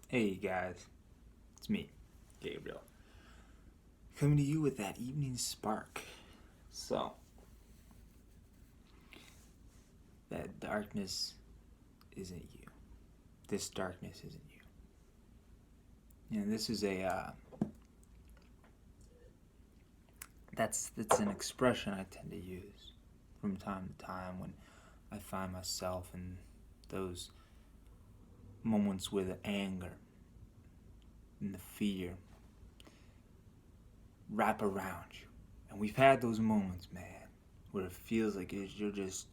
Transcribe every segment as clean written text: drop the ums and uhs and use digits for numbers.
Hey guys, it's me, Gabriel, coming to you with that evening spark. So, that darkness isn't you. This darkness isn't you. This is that's an expression I tend to use from time to time when I find myself in those moments where the anger and the fear wrap around you. And we've had those moments, man, where it feels like you're just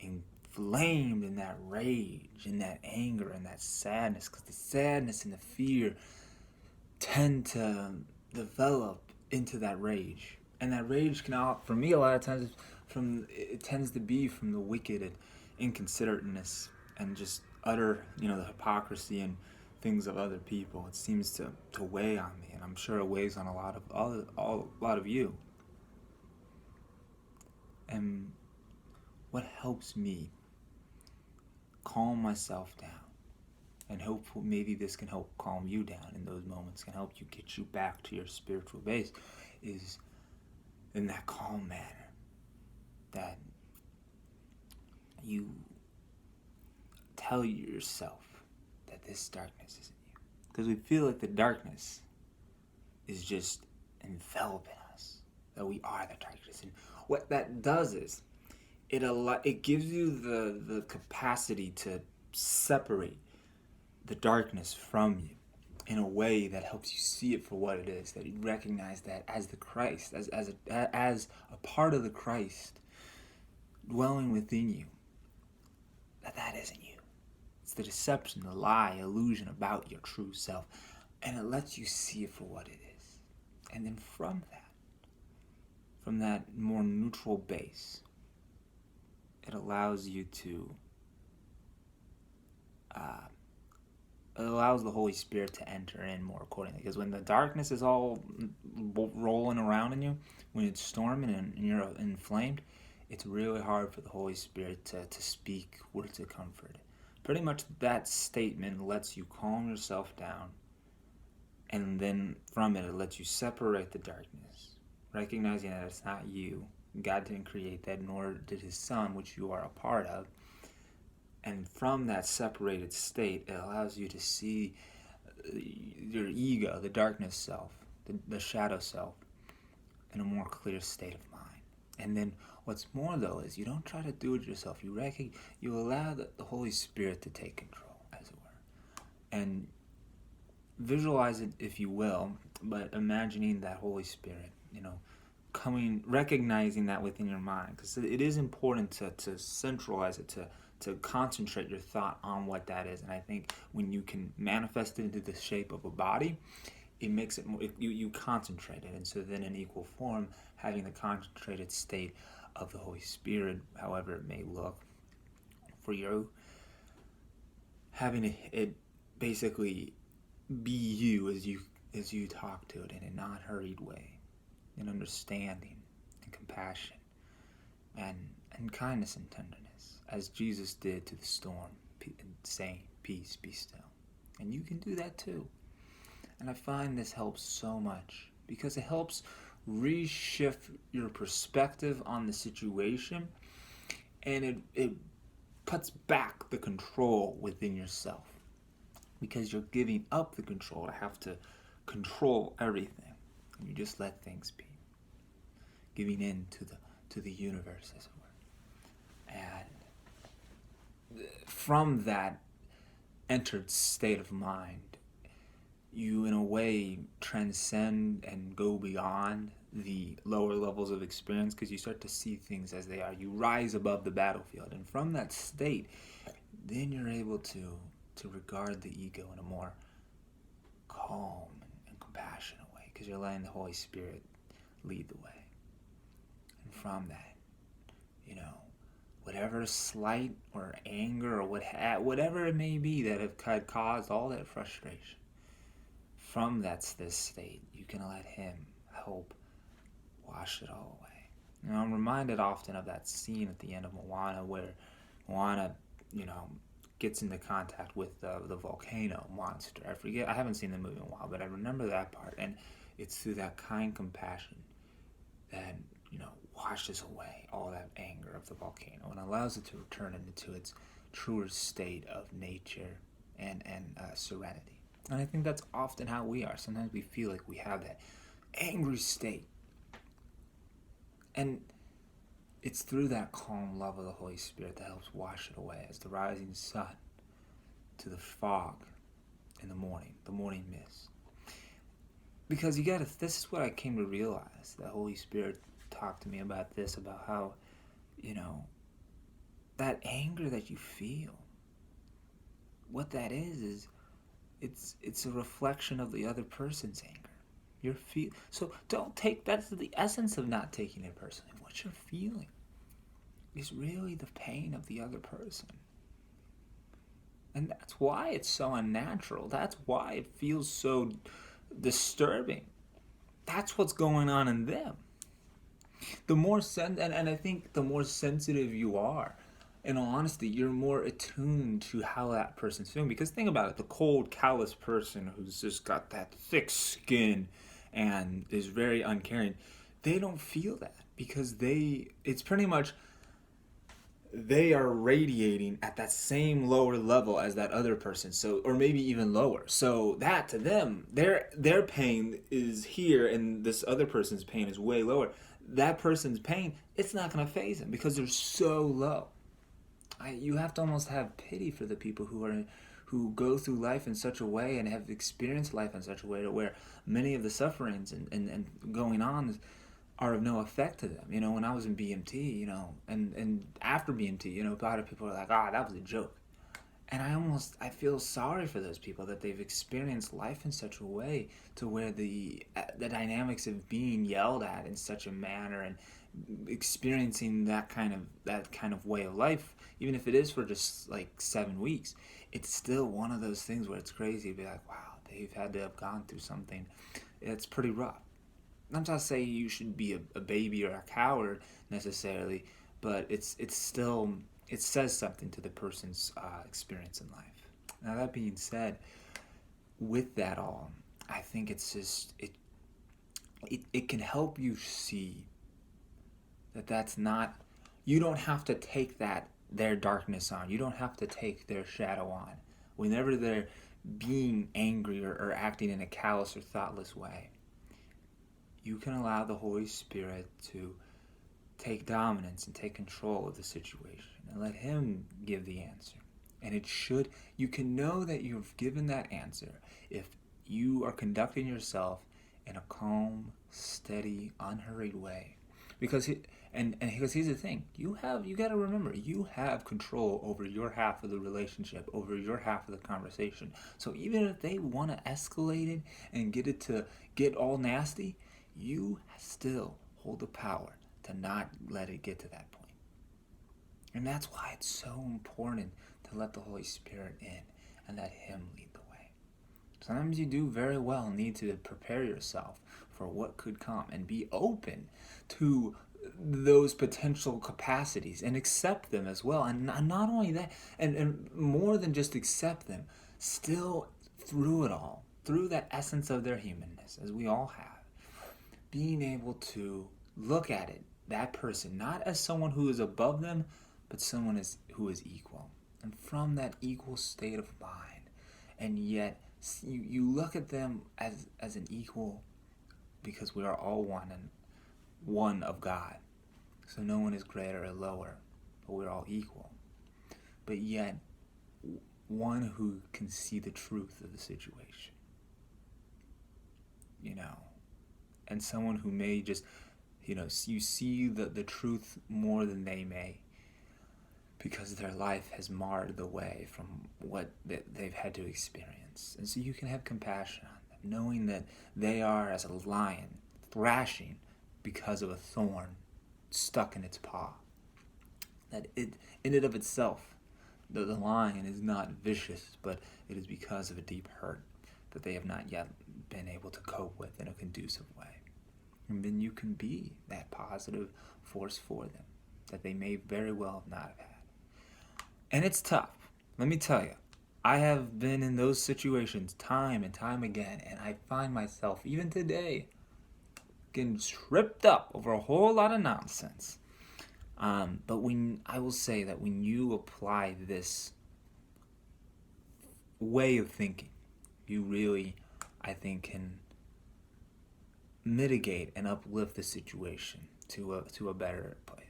inflamed in that rage, in that anger, and that sadness. Because the sadness and the fear tend to develop into that rage. And that rage can, for me, a lot of times, it tends to be from the wicked and inconsiderateness and just utter, the hypocrisy and things of other people. It seems to weigh on me, and I'm sure it weighs on a lot of you. And what helps me calm myself down, and hope maybe this can help calm you down in those moments, can help you get you back to your spiritual base, is in that calm manner that you tell yourself that this darkness isn't you. Because we feel like the darkness is just enveloping us, that we are the darkness. And what that does is it gives you the capacity to separate the darkness from you in a way that helps you see it for what it is, that you recognize that as the Christ, as a part of the Christ dwelling within you, that isn't you. It's the deception, the lie, illusion about your true self. And it lets you see it for what it is. And then from that more neutral base, it allows you to, it allows the Holy Spirit to enter in more accordingly. Because when the darkness is all rolling around in you, when it's storming and you're inflamed, it's really hard for the Holy Spirit to speak words of comfort. Pretty much that statement lets you calm yourself down, and then from it lets you separate the darkness, recognizing that it's not you. God didn't create that, nor did his Son, which you are a part of. And from that separated state, it allows you to see your ego, the darkness self, the shadow self, in a more clear state of mind. And then what's more, though, is you don't try to do it yourself. You allow the Holy Spirit to take control, as it were. And visualize it, if you will, but imagining that Holy Spirit, recognizing that within your mind. Because it is important to centralize it, to concentrate your thought on what that is. And I think when you can manifest it into the shape of a body, it makes it more, you concentrate it. And so then in equal form, having the concentrated state of the Holy Spirit, however it may look for you, having it basically be you as you talk to it in a non-hurried way, in understanding and compassion and kindness and tenderness, as Jesus did to the storm, saying, "Peace, be still." And you can do that too. And I find this helps so much because it helps reshift your perspective on the situation, and it puts back the control within yourself, because you're giving up the control to have to control everything, and you just let things be, giving in to the universe, as it were. And from that entered state of mind, you in a way transcend and go beyond the lower levels of experience, because you start to see things as they are. You rise above the battlefield, and from that state, then you're able to regard the ego in a more calm and compassionate way, because you're letting the Holy Spirit lead the way. And from that, whatever slight or anger or whatever it may be that have caused all that frustration, from this state, you can let him help wash it all away. I'm reminded often of that scene at the end of Moana, where Moana, gets into contact with the volcano monster. I forget. I haven't seen the movie in a while, but I remember that part. And it's through that kind compassion that washes away all that anger of the volcano and allows it to return into its truer state of nature and serenity. And I think that's often how we are. Sometimes we feel like we have that angry state, and it's through that calm love of the Holy Spirit that helps wash it away, as the rising sun to the fog in the morning mist. Because this is what I came to realize. The Holy Spirit talked to me about this, about how, that anger that you feel, what that is it's a reflection of the other person's anger. So don't take, that's the essence of not taking it personally. What you're feeling is really the pain of the other person. And that's why it's so unnatural. That's why it feels so disturbing. That's what's going on in them. And I think the more sensitive you are, in all honesty, you're more attuned to how that person's feeling. Because think about it, the cold, callous person who's just got that thick skin and is very uncaring, they don't feel that because it's pretty much, they are radiating at that same lower level as that other person, so, or maybe even lower. So that to them, their pain is here and this other person's pain is way lower. That person's pain, it's not going to faze them because they're so low. You have to almost have pity for the people who go through life in such a way and have experienced life in such a way to where many of the sufferings and going on are of no effect to them. When I was in BMT, and after BMT, a lot of people are like, that was a joke. And I feel sorry for those people that they've experienced life in such a way to where the dynamics of being yelled at in such a manner and experiencing that kind of way of life, even if it is for just like 7 weeks, it's still one of those things where it's crazy to be like, wow, they've had to have gone through something. It's pretty rough. I'm not saying you should be a baby or a coward necessarily, but it's still, it says something to the person's experience in life. Now that being said, with that all, I think it's just it can help you see that that's not, you don't have to take their darkness on. You don't have to take their shadow on. Whenever they're being angry or acting in a callous or thoughtless way, you can allow the Holy Spirit to take dominance and take control of the situation and let Him give the answer. And you can know that you've given that answer if you are conducting yourself in a calm, steady, unhurried way. Because here's the thing, you got to remember, you have control over your half of the relationship, over your half of the conversation. So even if they want to escalate it and get it to get all nasty, you still hold the power to not let it get to that point. And that's why it's so important to let the Holy Spirit in and let Him lead the way. Sometimes you do very well need to prepare yourself for what could come and be open to those potential capacities and accept them as well. And not only that, and more than just accept them, still through it all, through that essence of their humanness, as we all have, being able to look at it, that person, not as someone who is above them, but someone who is equal. And from that equal state of mind, and yet you look at them as an equal, because we are all one and one of God. So no one is greater or lower, but we're all equal. But yet, one who can see the truth of the situation. And someone who may just, you see the truth more than they may, because their life has marred the way from what they've had to experience. And so you can have compassion on them, knowing that they are as a lion thrashing because of a thorn stuck in its paw. That in and of itself, the lion is not vicious, but it is because of a deep hurt that they have not yet been able to cope with in a conducive way. And then you can be that positive force for them that they may very well not have had. And it's tough. Let me tell you, I have been in those situations time and time again, and I find myself, even today, getting tripped up over a whole lot of nonsense. But when I will say that when you apply this way of thinking, you really, I think, can mitigate and uplift the situation to a better place.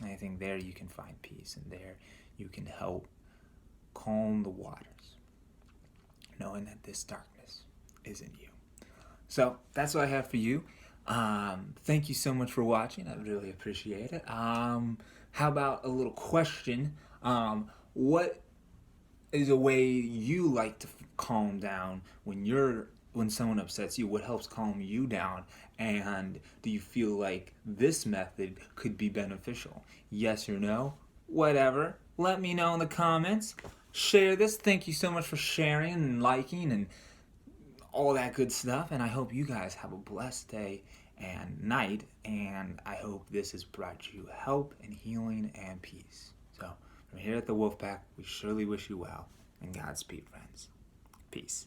And I think there you can find peace, and there you can help calm the waters, knowing that this darkness isn't you. So that's what I have for you. Thank you so much for watching. I really appreciate it. How about a little question? What is a way you like to calm down when someone upsets you? What helps calm you down? And do you feel like this method could be beneficial? Yes or no? Whatever. Let me know in the comments. Share this. Thank you so much for sharing and liking and all that good stuff. And I hope you guys have a blessed day and night. And I hope this has brought you help and healing and peace. So from here at the Wolfpack, we surely wish you well. And Godspeed, friends. Peace.